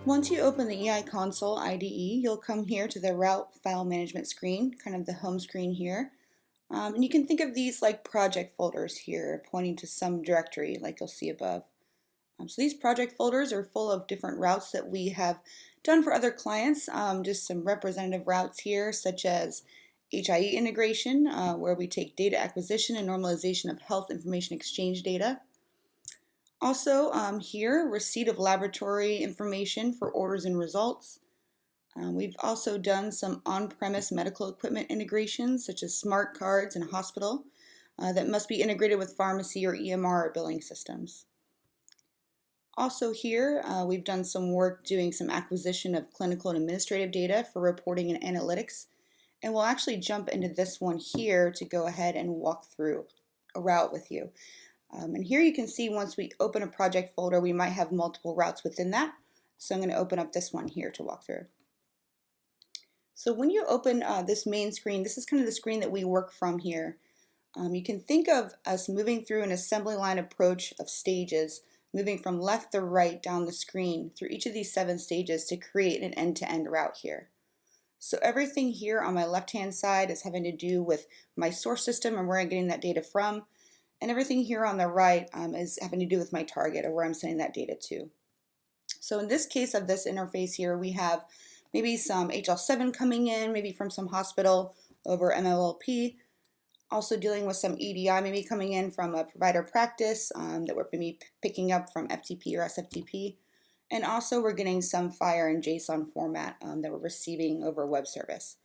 Once you open the eiConsole IDE, you'll come here to the Route File Management screen, kind of the home screen here. And you can think of these like project folders here, pointing to some directory like you'll see above. So these project folders are full of different routes that we have done for other clients, just some representative routes here, such as HIE integration, where we take data acquisition and normalization of health information exchange data. Also here, receipt of laboratory information for orders and results. We've also done some on-premise medical equipment integrations, such as smart cards in a hospital that must be integrated with pharmacy or EMR or billing systems. Also here, we've done some work doing some acquisition of clinical and administrative data for reporting and analytics. And we'll actually jump into this one here to go ahead and walk through a route with you. And here you can see once we open a project folder, we might have multiple routes within that. So I'm going to open up this one here to walk through. So when you open this main screen, this is kind of the screen that we work from here. You can think of us moving through an assembly line approach of stages, moving from left to right down the screen through each of these 7 stages to create an end-to-end route here. So everything here on my left-hand side is having to do with my source system and where I'm getting that data from. And everything here on the right is having to do with my target or where I'm sending that data to. So in this case of this interface here, we have maybe some HL7 coming in, maybe from some hospital over MLLP. Also dealing with some EDI maybe coming in from a provider practice that we're maybe picking up from FTP or SFTP. And also we're getting some FHIR and JSON format that we're receiving over web service.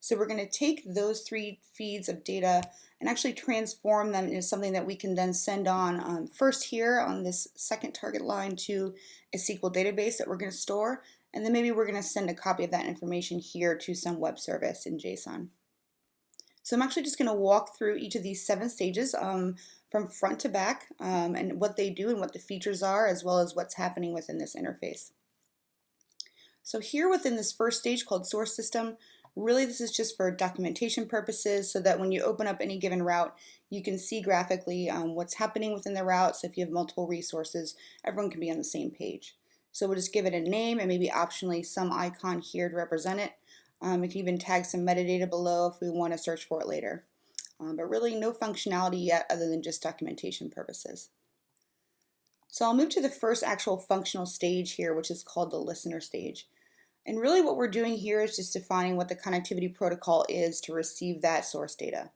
So we're going to take those 3 feeds of data and actually transform them into something that we can then send on first here on this second target line to a SQL database that we're going to store, and then maybe we're going to send a copy of that information here to some web service in JSON. So I'm actually just going to walk through each of these 7 stages from front to back and what they do and what the features are, as well as what's happening within this interface. So here within this first stage called source system, really this is just for documentation purposes so that when you open up any given route, you can see graphically what's happening within the route. So if you have multiple resources, everyone can be on the same page. So we'll just give it a name and maybe optionally some icon here to represent it. We can even tag some metadata below if we want to search for it later. But really no functionality yet other than just documentation purposes. So I'll move to the first actual functional stage here, which is called the listener stage. And really what we're doing here is just defining what the connectivity protocol is to receive that source data.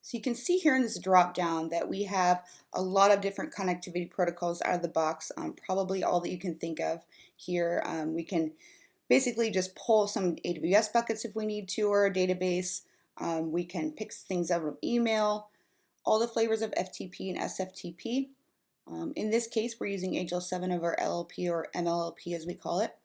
So you can see here in this drop down that we have a lot of different connectivity protocols out of the box, probably all that you can think of here. We can basically just pull some AWS buckets if we need to, or a database. We can pick things out of email, all the flavors of FTP and SFTP. In this case, we're using HL7 over LLP or MLLP as we call it.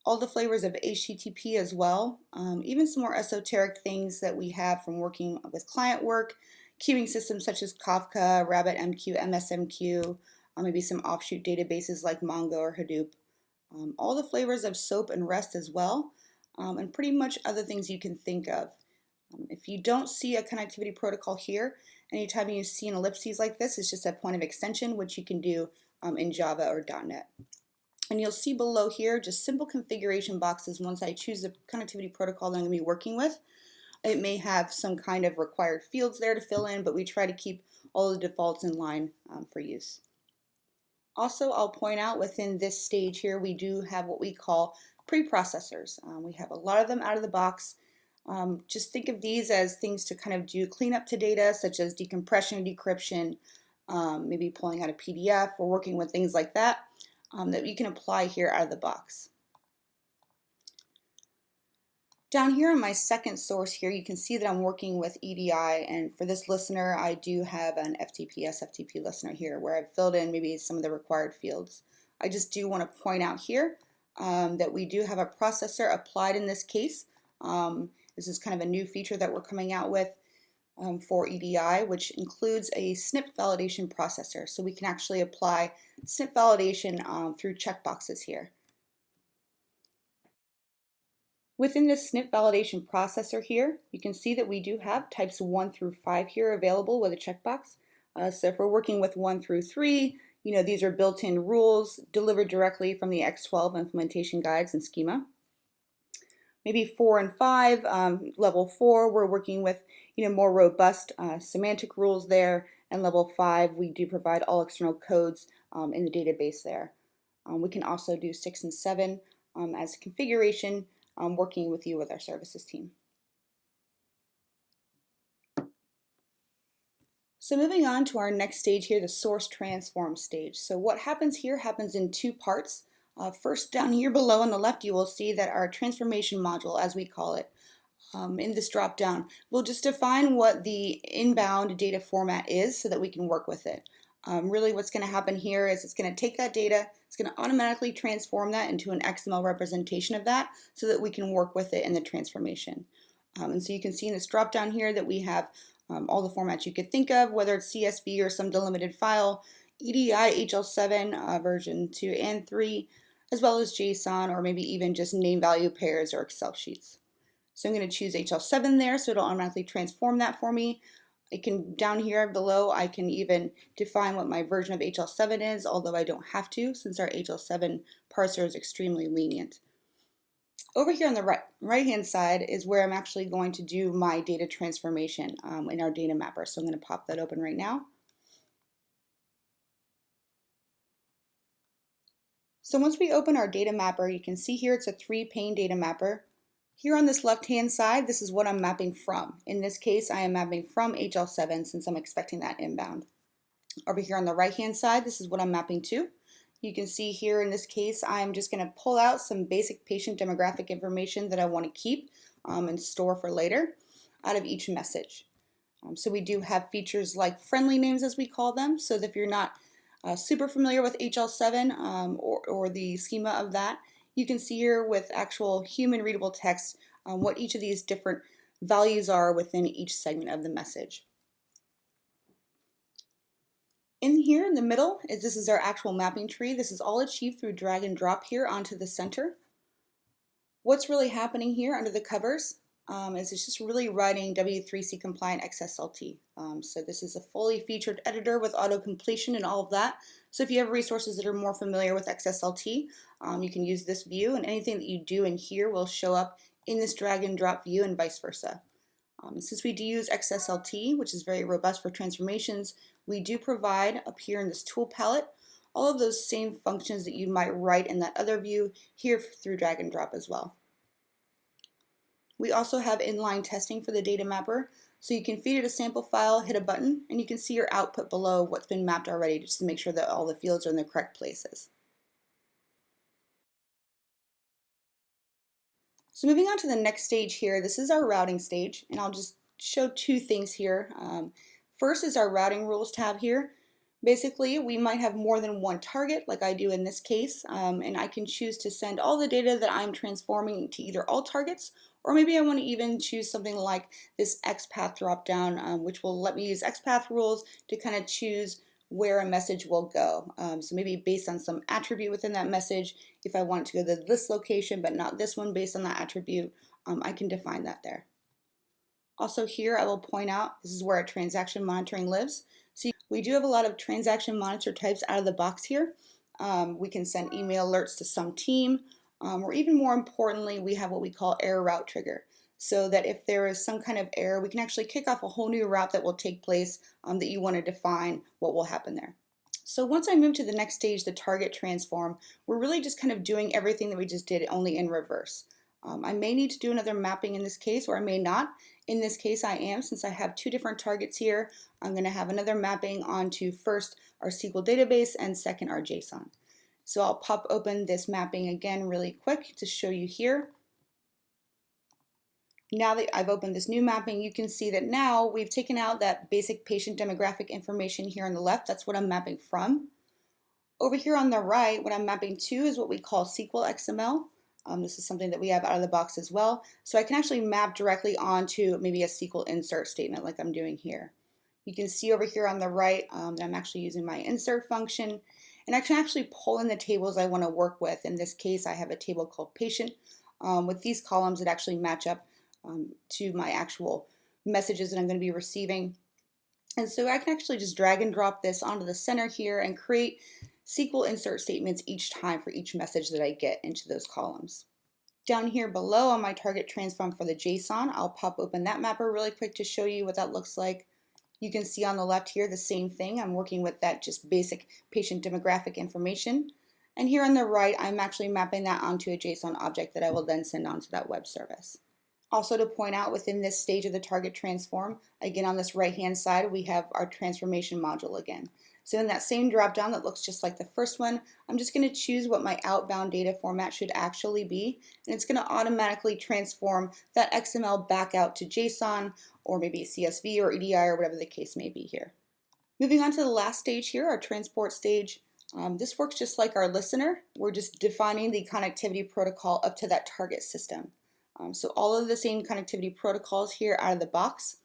All the flavors of HTTP as well, even some more esoteric things that we have from working with client work, queuing systems such as Kafka, RabbitMQ, MSMQ, maybe some offshoot databases like Mongo or Hadoop. All the flavors of SOAP and REST as well, and pretty much other things you can think of. If you don't see a connectivity protocol here, anytime you see an ellipses like this, it's just a point of extension, which you can do in Java or .NET. And you'll see below here just simple configuration boxes once I choose the connectivity protocol that I'm going to be working with. It may have some kind of required fields there to fill in, but we try to keep all the defaults in line for use. Also, I'll point out within this stage here, we do have what we call preprocessors. We have a lot of them out of the box. Just think of these as things to kind of do cleanup to data, such as decompression, decryption, maybe pulling out a PDF or working with things like that. That you can apply here out of the box. Down here on my second source here, you can see that I'm working with EDI, and for this listener, I do have an FTP, SFTP listener here where I've filled in maybe some of the required fields. I just do want to point out here that we do have a processor applied in this case. This is kind of a new feature that we're coming out with for EDI, which includes a SNIP validation processor. So we can actually apply SNIP validation through checkboxes here. Within this SNIP validation processor here, you can see that we do have types 1 through 5 here available with a checkbox. So if we're working with 1 through 3, These are built-in rules delivered directly from the X12 implementation guides and schema. Maybe 4 and 5, level 4, we're working with more robust semantic rules there, and level 5, we do provide all external codes in the database there. We can also do 6 and 7 as configuration, working with you with our services team. So moving on to our next stage here, the source transform stage. So what happens here happens in two parts. First, down here below on the left, you will see that our transformation module, as we call it, in this drop down, we'll just define what the inbound data format is so that we can work with it. Really what's going to happen here is it's going to take that data, it's going to automatically transform that into an XML representation of that so that we can work with it in the transformation. And so you can see in this drop down here that we have all the formats you could think of, whether it's CSV or some delimited file, EDI, HL7 version 2 and 3, as well as JSON, or maybe even just name value pairs or Excel sheets. So I'm going to choose HL7 there, so it'll automatically transform that for me. Down here below, I can even define what my version of HL7 is, although I don't have to, since our HL7 parser is extremely lenient. Over here on the right-hand side is where I'm actually going to do my data transformation in our data mapper. So I'm going to pop that open right now. So once we open our data mapper, you can see here it's a 3-pane data mapper. Here on this left-hand side, this is what I'm mapping from. In this case, I am mapping from HL7 since I'm expecting that inbound. Over here on the right-hand side, this is what I'm mapping to. You can see here in this case, I'm just going to pull out some basic patient demographic information that I want to keep and store for later out of each message. So we do have features like friendly names, as we call them, so that if you're not super familiar with HL7 or the schema of that, you can see here with actual human readable text what each of these different values are within each segment of the message. In here in the middle, this is our actual mapping tree. This is all achieved through drag and drop here onto the center. What's really happening here under the covers is it's just really writing W3C compliant XSLT. So this is a fully featured editor with auto completion and all of that. So if you have resources that are more familiar with XSLT, you can use this view, and anything that you do in here will show up in this drag and drop view and vice versa. Since we do use XSLT, which is very robust for transformations, we do provide up here in this tool palette all of those same functions that you might write in that other view here through drag and drop as well. We also have inline testing for the data mapper, so you can feed it a sample file, hit a button, and you can see your output below what's been mapped already, just to make sure that all the fields are in the correct places. So moving on to the next stage here, this is our routing stage, and I'll just show two things here. First is our routing rules tab here. Basically, we might have more than one target, like I do in this case, and I can choose to send all the data that I'm transforming to either all targets, or maybe I want to even choose something like this XPath dropdown, which will let me use XPath rules to kind of choose where a message will go. So maybe based on some attribute within that message, if I want it to go to this location but not this one based on that attribute, I can define that there. Also here I will point out this is where our transaction monitoring lives. So we do have a lot of transaction monitor types out of the box here. We can send email alerts to some team, or even more importantly, we have what we call error route trigger. So that if there is some kind of error, we can actually kick off a whole new route that will take place that you want to define what will happen there. So once I move to the next stage, the target transform, we're really just kind of doing everything that we just did, only in reverse. I may need to do another mapping in this case, or I may not. In this case I am, since I have two different targets here. I'm going to have another mapping onto first our SQL database and second our JSON. So I'll pop open this mapping again really quick to show you here. Now that I've opened this new mapping, you can see that now we've taken out that basic patient demographic information here on the left. That's what I'm mapping from. Over here on the right, what I'm mapping to is what we call SQL XML. This is something that we have out of the box as well. So I can actually map directly onto maybe a SQL insert statement like I'm doing here. You can see over here on the right that I'm actually using my insert function, and I can actually pull in the tables I want to work with. In this case, I have a table called patient with these columns that actually match up to my actual messages that I'm going to be receiving. And so I can actually just drag and drop this onto the center here and create SQL insert statements each time for each message that I get into those columns. Down here below on my target transform for the JSON, I'll pop open that mapper really quick to show you what that looks like. You can see on the left here the same thing. I'm working with that just basic patient demographic information. And here on the right, I'm actually mapping that onto a JSON object that I will then send on to that web service. Also to point out within this stage of the target transform, again on this right hand side we have our transformation module again. So in that same drop down that looks just like the first one, I'm just going to choose what my outbound data format should actually be, and it's going to automatically transform that XML back out to JSON or maybe CSV or EDI or whatever the case may be here. Moving on to the last stage here, our transport stage. This works just like our listener. We're just defining the connectivity protocol up to that target system. So all of the same connectivity protocols here out of the box.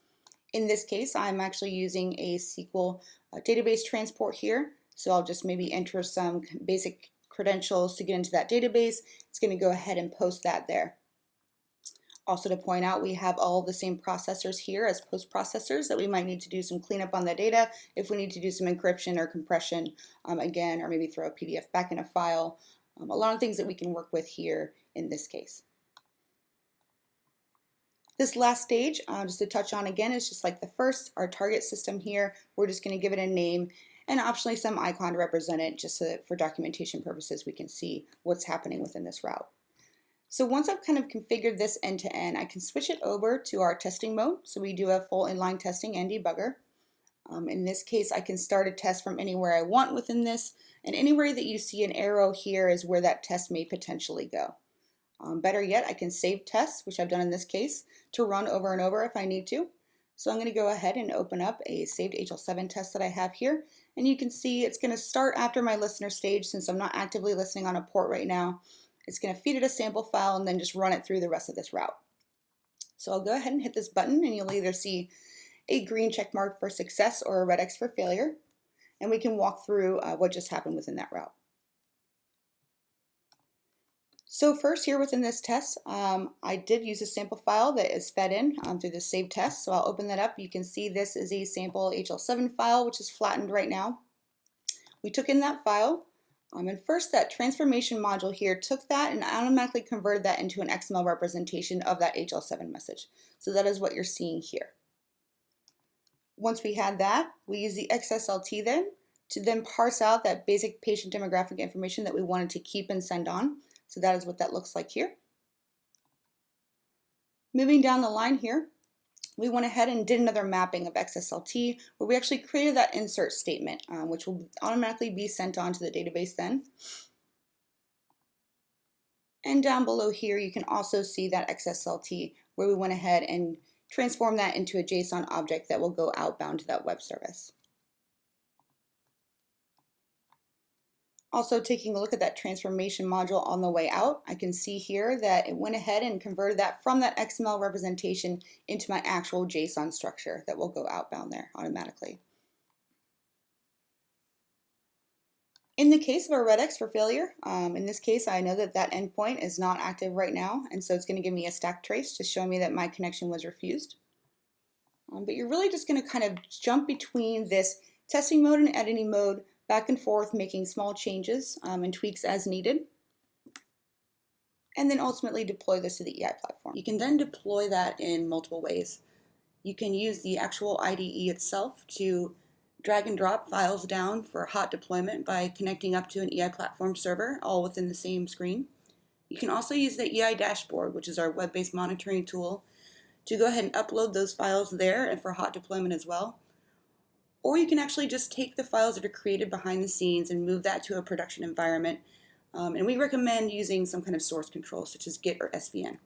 In this case, I'm actually using a SQL database transport here. So I'll just maybe enter some basic credentials to get into that database. It's going to go ahead and post that there. Also to point out, we have all the same processors here as post processors that we might need to do some cleanup on the data if we need to do some encryption or compression again, or maybe throw a PDF back in a file. A lot of things that we can work with here in this case. This last stage, just to touch on again, is just like the first, our target system here. We're just going to give it a name and optionally some icon to represent it just so that for documentation purposes we can see what's happening within this route. So once I've kind of configured this end to end, I can switch it over to our testing mode. So we do have full inline testing and debugger. In this case, I can start a test from anywhere I want within this, and anywhere that you see an arrow here is where that test may potentially go. Better yet, I can save tests, which I've done in this case, to run over and over if I need to. So I'm going to go ahead and open up a saved HL7 test that I have here, and you can see it's going to start after my listener stage since I'm not actively listening on a port right now. It's going to feed it a sample file and then just run it through the rest of this route. So I'll go ahead and hit this button and you'll either see a green check mark for success or a red X for failure, and we can walk through what just happened within that route. So first here within this test, I did use a sample file that is fed in through the save test. So I'll open that up. You can see this is a sample HL7 file, which is flattened right now. We took in that file, and first that transformation module here took that and automatically converted that into an XML representation of that HL7 message. So that is what you're seeing here. Once we had that, we use the XSLT then to then parse out that basic patient demographic information that we wanted to keep and send on. So that is what that looks like here. Moving down the line here, we went ahead and did another mapping of XSLT where we actually created that insert statement, which will automatically be sent on to the database then. And down below here, you can also see that XSLT where we went ahead and transformed that into a JSON object that will go outbound to that web service. Also taking a look at that transformation module on the way out, I can see here that it went ahead and converted that from that XML representation into my actual JSON structure that will go outbound there automatically. In the case of a red X for failure, in this case I know that that endpoint is not active right now, and so it's going to give me a stack trace just showing me that my connection was refused. But you're really just going to kind of jump between this testing mode and editing mode back and forth, making small changes and tweaks as needed, and then ultimately deploy this to the EI platform. You can then deploy that in multiple ways. You can use the actual IDE itself to drag and drop files down for hot deployment by connecting up to an EI platform server, all within the same screen. You can also use the EI dashboard, which is our web-based monitoring tool, to go ahead and upload those files there and for hot deployment as well. Or you can actually just take the files that are created behind the scenes and move that to a production environment. And we recommend using some kind of source control, such as Git or SVN.